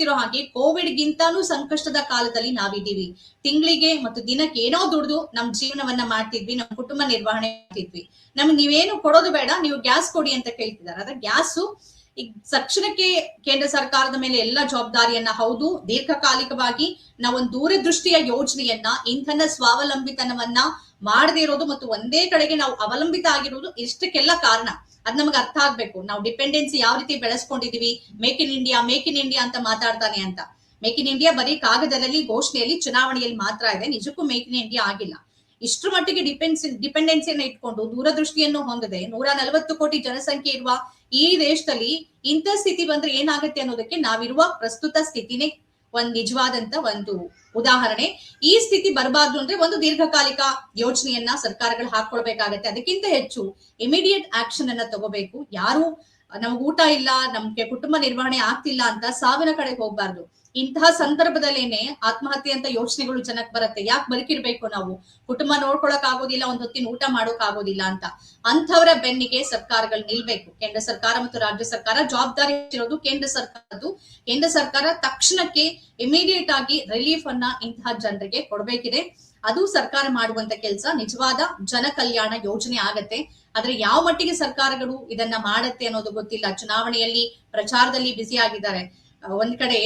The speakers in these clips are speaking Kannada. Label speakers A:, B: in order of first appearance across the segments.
A: ಗೊತ್ತಿರೋ ಹಾಗೆ ಕೋವಿಡ್ ಗಿಂತಾನು ಸಂಕಷ್ಟದ ಕಾಲದಲ್ಲಿ ನಾವಿದ್ದೀವಿ. ತಿಂಗಳಿಗೆ ಮತ್ತು ದಿನಕ್ಕೆ ಏನೋ ದುಡ್ದು ನಮ್ ಜೀವನವನ್ನ ಮಾಡ್ತಿದ್ವಿ, ನಮ್ ಕುಟುಂಬ ನಿರ್ವಹಣೆ ಮಾಡ್ತಿದ್ವಿ. ನಮ್ಗೆ ನೀವೇನು ಕೊಡೋದು ಬೇಡ, ನೀವು ಗ್ಯಾಸ್ ಕೊಡಿ ಅಂತ ಕೇಳ್ತಿದ್ದಾರೆ. ಆದ್ರೆ ಗ್ಯಾಸು ಈಗ ತಕ್ಷಣಕ್ಕೆ ಕೇಂದ್ರ ಸರ್ಕಾರದ ಮೇಲೆ ಎಲ್ಲ ಜವಾಬ್ದಾರಿಯನ್ನ, ಹೌದು ದೀರ್ಘಕಾಲಿಕವಾಗಿ ನಾವೊಂದು ದೂರದೃಷ್ಟಿಯ ಯೋಜನೆಯನ್ನ, ಇಂಧನ ಸ್ವಾವಲಂಬಿತನವನ್ನ ಮಾಡದೇ ಇರೋದು ಮತ್ತು ಒಂದೇ ಕಡೆಗೆ ನಾವು ಅವಲಂಬಿತ ಆಗಿರೋದು ಇಷ್ಟಕ್ಕೆಲ್ಲ ಕಾರಣ. ಅದ್ ನಮ್ಗೆ ಅರ್ಥ ಆಗ್ಬೇಕು. ನಾವು ಡಿಪೆಂಡೆನ್ಸಿ ಯಾವ ರೀತಿ ಬೆಳೆಸ್ಕೊಂಡಿದೀವಿ, ಮೇಕ್ ಇನ್ ಇಂಡಿಯಾ ಅಂತ ಮಾತಾಡ್ತಾನೆ ಅಂತ. ಮೇಕ್ ಇನ್ ಇಂಡಿಯಾ ಬರೀ ಕಾಗದದಲ್ಲಿ, ಘೋಷಣೆಯಲ್ಲಿ, ಚುನಾವಣೆಯಲ್ಲಿ ಮಾತ್ರ ಇದೆ, ನಿಜಕ್ಕೂ ಮೇಕ್ ಇನ್ ಇಂಡಿಯಾ ಆಗಿಲ್ಲ. ಇಷ್ಟರ ಮಟ್ಟಿಗೆ ಡಿಪೆಂಡೆನ್ಸಿಯನ್ನ ಇಟ್ಕೊಂಡು ದೂರದೃಷ್ಟಿಯನ್ನು ಹೊಂದದೆ 140 ಕೋಟಿ ಜನಸಂಖ್ಯೆ ಇರುವ ಈ ದೇಶದಲ್ಲಿ ಇಂಥ ಸ್ಥಿತಿ ಬಂದ್ರೆ ಏನಾಗುತ್ತೆ ಅನ್ನೋದಕ್ಕೆ ನಾವಿರುವ ಪ್ರಸ್ತುತ ಸ್ಥಿತಿನೇ ಒಂದ್ ನಿಜವಾದಂತ ಒಂದು ಉದಾಹರಣೆ. ಈ ಸ್ಥಿತಿ ಬರಬಾರ್ದು ಅಂದ್ರೆ ಒಂದು ದೀರ್ಘಕಾಲಿಕ ಯೋಜನೆಯನ್ನ ಸರ್ಕಾರಗಳು ಹಾಕೊಳ್ಬೇಕಾಗತ್ತೆ. ಅದಕ್ಕಿಂತ ಹೆಚ್ಚು ಇಮಿಡಿಯೇಟ್ ಆಕ್ಷನ್ ಅನ್ನ ತಗೋಬೇಕು. ಯಾರು ನಮ್ಗೆ ಊಟ ಇಲ್ಲ, ನಮ್ಗೆ ಕುಟುಂಬ ನಿರ್ವಹಣೆ ಆಗ್ತಿಲ್ಲ ಅಂತ ಸಾವಿನ ಕಡೆ ಹೋಗ್ಬಾರ್ದು. ಇಂತಹ ಸಂದರ್ಭದಲ್ಲೇನೆ ಆತ್ಮಹತ್ಯೆ ಅಂತ ಯೋಚನೆಗಳು ಜನಕ್ ಬರುತ್ತೆ. ಯಾಕೆ ಬದುಕಿರ್ಬೇಕು ನಾವು, ಕುಟುಂಬ ನೋಡ್ಕೊಳಕ್ ಆಗೋದಿಲ್ಲ, ಒಂದ್ ಹೊತ್ತಿನ ಊಟ ಮಾಡೋಕ್ ಆಗೋದಿಲ್ಲ ಅಂತ. ಅಂಥವರ ಬೆನ್ನಿಗೆ ಸರ್ಕಾರಗಳು ನಿಲ್ಬೇಕು. ಕೇಂದ್ರ ಸರ್ಕಾರ ಮತ್ತು ರಾಜ್ಯ ಸರ್ಕಾರ ಜವಾಬ್ದಾರಿ ಇರೋದು ಕೇಂದ್ರ ಸರ್ಕಾರದ್ದು. ಕೇಂದ್ರ ಸರ್ಕಾರ ತಕ್ಷಣಕ್ಕೆ ಇಮಿಡಿಯೇಟ್ ಆಗಿ ರಿಲೀಫ್ ಅನ್ನ ಇಂತಹ ಜನರಿಗೆ ಕೊಡ್ಬೇಕಿದೆ. ಅದು ಸರ್ಕಾರ ಮಾಡುವಂತ ಕೆಲಸ ನಿಜವಾದ ಜನ ಕಲ್ಯಾಣ ಯೋಜನೆ ಆಗತ್ತೆ. ಆದ್ರೆ ಯಾವ ಮಟ್ಟಿಗೆ ಸರ್ಕಾರಗಳು ಇದನ್ನ ಮಾಡತ್ತೆ ಅನ್ನೋದು ಗೊತ್ತಿಲ್ಲ. ಚುನಾವಣೆಯಲ್ಲಿ ಪ್ರಚಾರದಲ್ಲಿ ಬ್ಯುಸಿ ಆಗಿದ್ದಾರೆ. ಒಂದ್ ಕಡೆ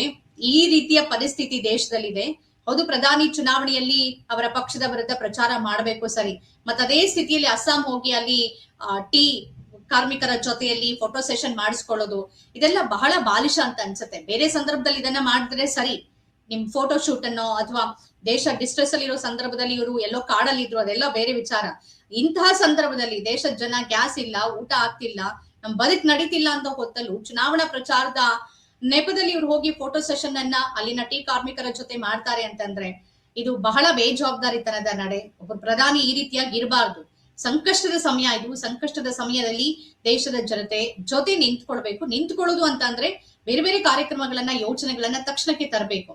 A: ಈ ರೀತಿಯ ಪರಿಸ್ಥಿತಿ ದೇಶದಲ್ಲಿದೆ. ಹೌದು, ಪ್ರಧಾನಿ ಚುನಾವಣೆಯಲ್ಲಿ ಅವರ ಪಕ್ಷದ ವಿರುದ್ಧ ಪ್ರಚಾರ ಮಾಡಬೇಕು, ಸರಿ. ಮತ್ತ ಅದೇ ಸ್ಥಿತಿಯಲ್ಲಿ ಅಸ್ಸಾಂ ಹೋಗಿ ಅಲ್ಲಿ ಟೀ ಕಾರ್ಮಿಕರ ಜೊತೆಯಲ್ಲಿ ಫೋಟೋ ಸೆಷನ್ ಮಾಡಿಸ್ಕೊಳ್ಳೋದು, ಇದೆಲ್ಲ ಬಹಳ ಬಾಲಿಶ ಅಂತ ಅನ್ಸುತ್ತೆ. ಬೇರೆ ಸಂದರ್ಭದಲ್ಲಿ ಇದನ್ನ ಮಾಡಿದ್ರೆ ಸರಿ, ನಿಮ್ ಫೋಟೋ ಶೂಟ್ ಅನ್ನೋ ಅಥವಾ ದೇಶ ಡಿಸ್ಟ್ರೆಸ್ ಅಲ್ಲಿ ಇರೋ ಸಂದರ್ಭದಲ್ಲಿ ಇವರು ಎಲ್ಲೋ ಕಾಡಲ್ಲಿ ಇದ್ರು, ಅದೆಲ್ಲ ಬೇರೆ ವಿಚಾರ. ಇಂತಹ ಸಂದರ್ಭದಲ್ಲಿ ದೇಶದ ಜನ ಗ್ಯಾಸ್ ಇಲ್ಲ, ಊಟ ಆಗ್ತಿಲ್ಲ, ನಮ್ ಬದುಕ್ ನಡೀತಿಲ್ಲ ಅಂತ ಹೊತ್ತಲ್ಲೂ ಚುನಾವಣಾ ಪ್ರಚಾರದ ನೆಪದಲ್ಲಿ ಇವ್ರು ಹೋಗಿ ಫೋಟೋ ಸೆಷನ್ ಅನ್ನ ಅಲ್ಲಿನ ಟೀ ಕಾರ್ಮಿಕರ ಜೊತೆ ಮಾಡ್ತಾರೆ ಅಂತಂದ್ರೆ ಇದು ಬಹಳ ಬೇಜವಾಬ್ದಾರಿತನದ ನಡೆ. ಒಬ್ಬ ಪ್ರಧಾನಿ ಈ ರೀತಿಯಾಗಿ ಇರಬಾರ್ದು. ಸಂಕಷ್ಟದ ಸಮಯ ಇದು. ಸಂಕಷ್ಟದ ಸಮಯದಲ್ಲಿ ದೇಶದ ಜನತೆ ಜೊತೆ ನಿಂತ್ಕೊಳ್ಬೇಕು. ನಿಂತ್ಕೊಳ್ಳೋದು ಅಂತ ಅಂದ್ರೆ ಬೇರೆ ಬೇರೆ ಕಾರ್ಯಕ್ರಮಗಳನ್ನ, ಯೋಜನೆಗಳನ್ನ ತಕ್ಷಣಕ್ಕೆ ತರಬೇಕು.